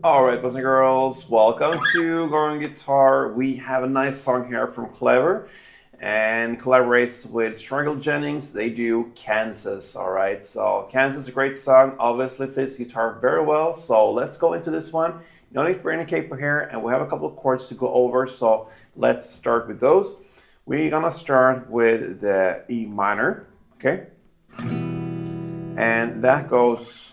All right, boys and girls, welcome to Going Guitar. We have a nice song here from Clever and collaborates with Jennings. They do Kansas. All right, so Kansas is a great song, obviously fits guitar very well. So let's go into this one. No need for any capo here, and we have a couple of chords to go over. So let's start with those. We're gonna start with the E minor, okay? And that goes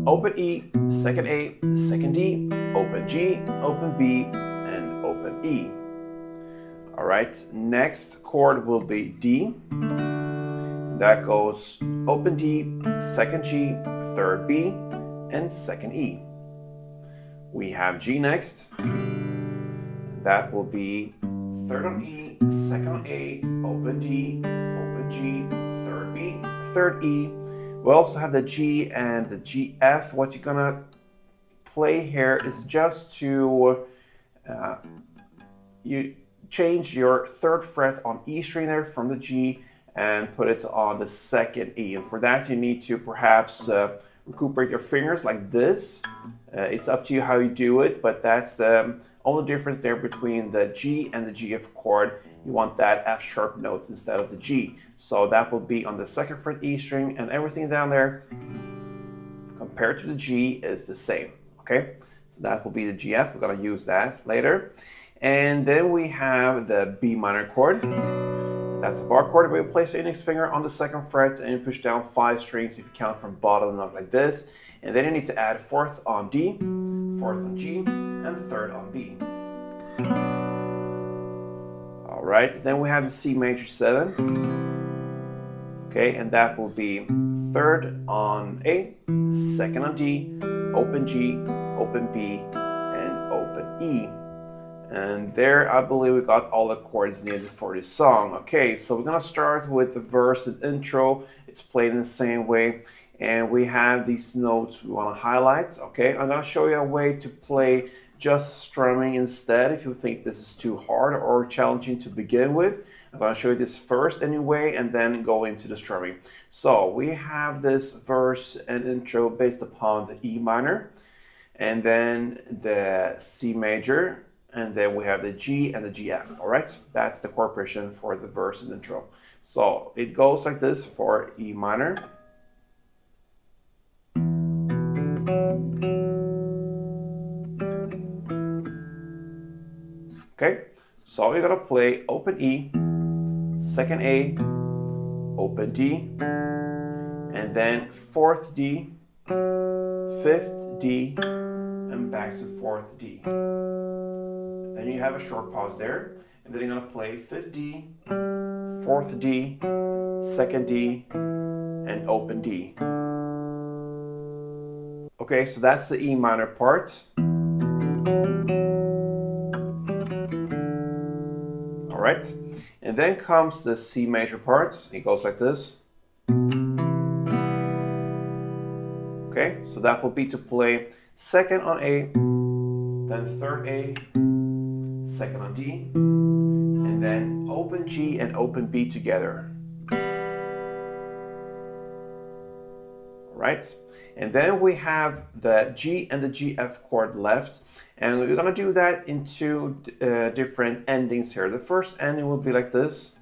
open E, second A, second D, open G, open B, and open E. All right, next chord will be D. That goes open D, second G, third B, and second E. We have G next. That will be third on E, second on A, open D, open G, third B, third E. We also have the G and the GF. What you're gonna play here is just to you change your third fret on E string there from the G and put it on the second E. And for that, you need to perhaps recuperate your fingers like this. It's up to you how you do it, but that's the only difference there between the G and the GF chord. You want that F sharp note instead of the G. So that will be on the second fret E string, and everything down there compared to the G is the same, okay? So that will be the GF. We're gonna use that later. And then we have the B minor chord. That's a bar chord where you place your index finger on the second fret and you push down 5 strings if you count from bottom up like this. And then you need to add fourth on D, fourth on G, and third on B. All right, then we have the C major 7. Okay, and that will be third on A, second on D, open G, open B, and open E. And there, I believe we got all the chords needed for this song. Okay, so we're gonna start with the verse and intro. It's played in the same way. And we have these notes we wanna highlight. Okay, I'm gonna show you a way to play just strumming instead if you think this is too hard or challenging to begin with. I'm going to show you this first anyway and then go into the strumming. So we have this verse and intro based upon the E minor and then the C major and then we have the G and the GF. All right, that's the chord progression for the verse and intro. So it goes like this for E minor. Okay, so we're gonna play open E, second A, open D, and then fourth D, fifth D, and back to fourth D. Then you have a short pause there, and then you're gonna play fifth D, fourth D, second D, and open D. Okay, so that's the E minor part. All right, and then comes the C major part. It goes like this. Okay, so that will be to play second on A, then third A, second on D, and then open G and open B together. All right, and then we have the G and the GF chord left. And we're gonna do that in two different endings here. The first ending will be like this.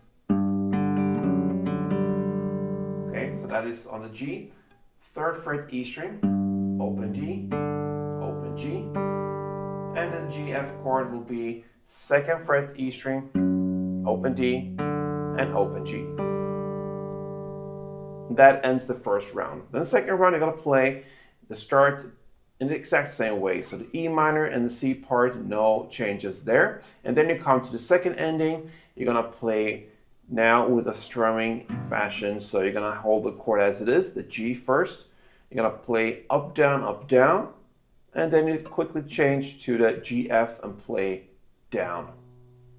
Okay, so that is on the G, third fret E string, open D, open G, and then the GF chord will be second fret E string, open D, and open G. That ends the first round. Then the second round, you're gonna play the start in the exact same way. So the E minor and the C part, no changes there. And then you come to the second ending. You're gonna play now with a strumming fashion. So you're gonna hold the chord as it is, the G first. You're gonna play up, down, and then you quickly change to the GF and play down,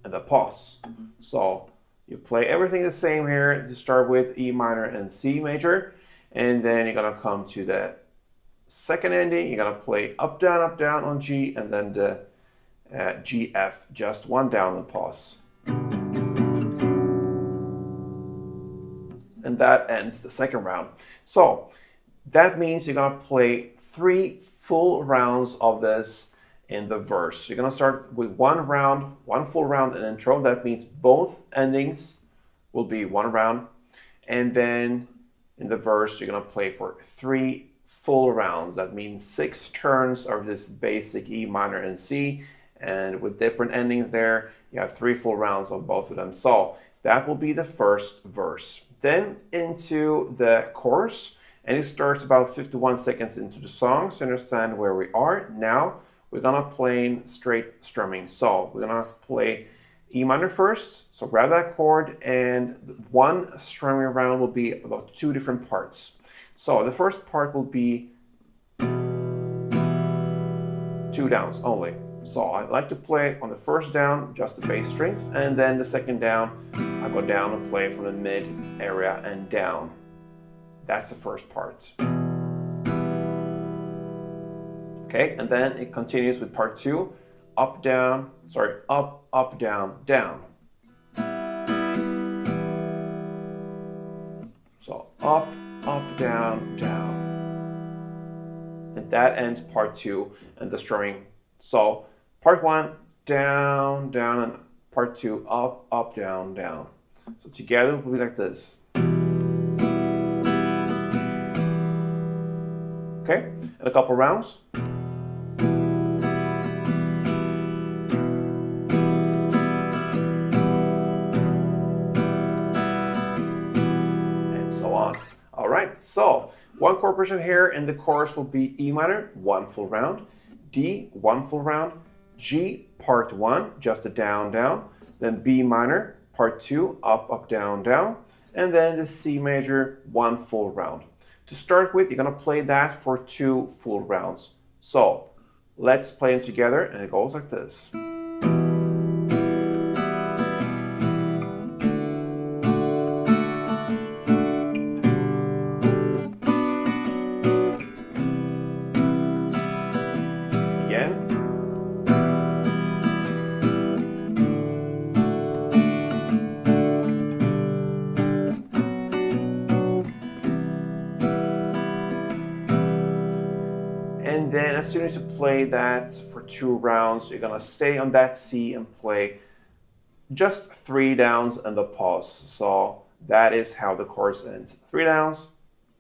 and the pause. So you play everything the same here. You start with E minor and C major, and then you're gonna come to the second ending, you're gonna play up, down on G, and then the GF, just one down and pause. And that ends the second round. So that means you're gonna play 3 full rounds of this in the verse. You're gonna start with one round, one full round in intro. That means both endings will be one round. And then in the verse, you're gonna play for 3 full rounds. That means 6 turns of this basic E minor and C. And with different endings there, you have 3 full rounds of both of them. So that will be the first verse. Then into the chorus, and it starts about 51 seconds into the song, so understand where we are. Now we're gonna play straight strumming. So we're gonna play E minor first, so grab that chord, and one strumming round will be about 2 different parts. So the first part will be 2 downs only. So I like to play on the first down, just the bass strings, and then the second down, I go down and play from the mid area and down. That's the first part. Okay, and then it continues with part 2, up, down, up, down, down. So up, down, down. And that ends part 2 and the strumming. So part 1, down, down, and part 2, up, down, down. So together it will be like this. Okay, and a couple rounds. And so on. All right, so one chord progression here in the chorus will be E minor, 1 full round, D, 1 full round, G, part 1, just a down, down, then B minor, part 2, up, down, down, and then the C major, 1 full round. To start with, you're gonna play that for 2 full rounds. So let's play them together, and it goes like this. And then as soon as you play that for 2 rounds, you're gonna stay on that C and play just 3 downs and the pause. So that is how the chorus ends. 3 downs,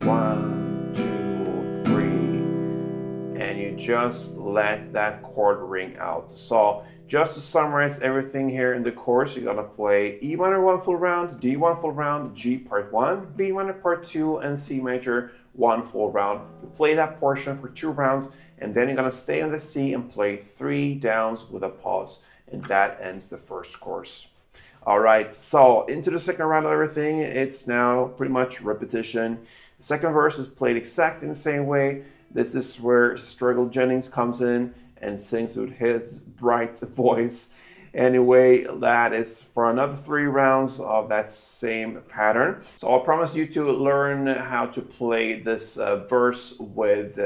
1, 2, 3, and you just let that chord ring out. So just to summarize everything here in the chorus, you're gonna play E minor 1 full round, D 1 full round, G part 1, B minor part 2, and C major 1 full round. You play that portion for 2 rounds, and then you're gonna stay on the C and play 3 downs with a pause, and that ends the first course. All right, so into the second round of everything, it's now pretty much repetition. The second verse is played exactly the same way. This is where Jennings comes in and sings with his bright voice. Anyway, that is for another 3 rounds of that same pattern. So I promise you to learn how to play this verse with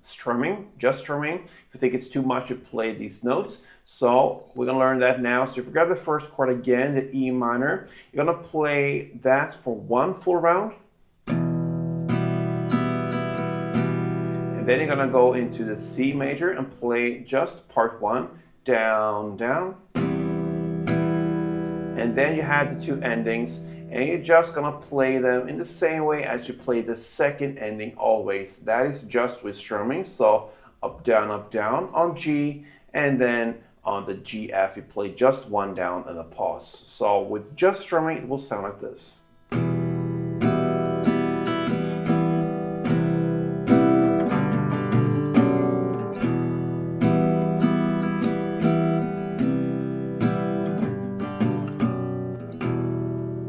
strumming, just strumming. If you think it's too much to play these notes. So we're gonna learn that now. So if you grab the first chord again, the E minor, you're gonna play that for 1 full round. And then you're gonna go into the C major and play just part 1, down, down. And then you have the 2 endings, and you're just gonna play them in the same way as you play the second ending always. That is just with strumming, so up, down, on G, and then on the G, F, you play just 1 down and a pause. So with just strumming, it will sound like this.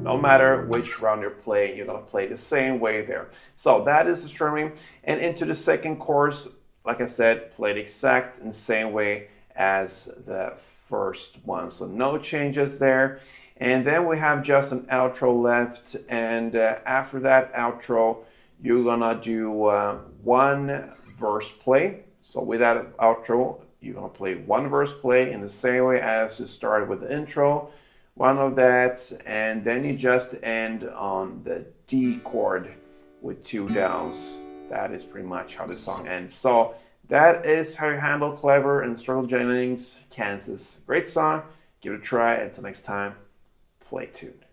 No matter which round you're playing, you're gonna play the same way there. So that is the strumming. And into the second chorus, like I said, played exact in the same way as the first one. So no changes there. And then we have just an outro left. And after that outro, you're gonna do 1 verse play. So with that outro, you're gonna play 1 verse play in the same way as you started with the intro. 1 of that, and then you just end on the D chord with 2 downs. That is pretty much how the song ends. So that is how you handle Clever and Struggle Jennings, Kansas. Great song. Give it a try. Until next time, play tuned.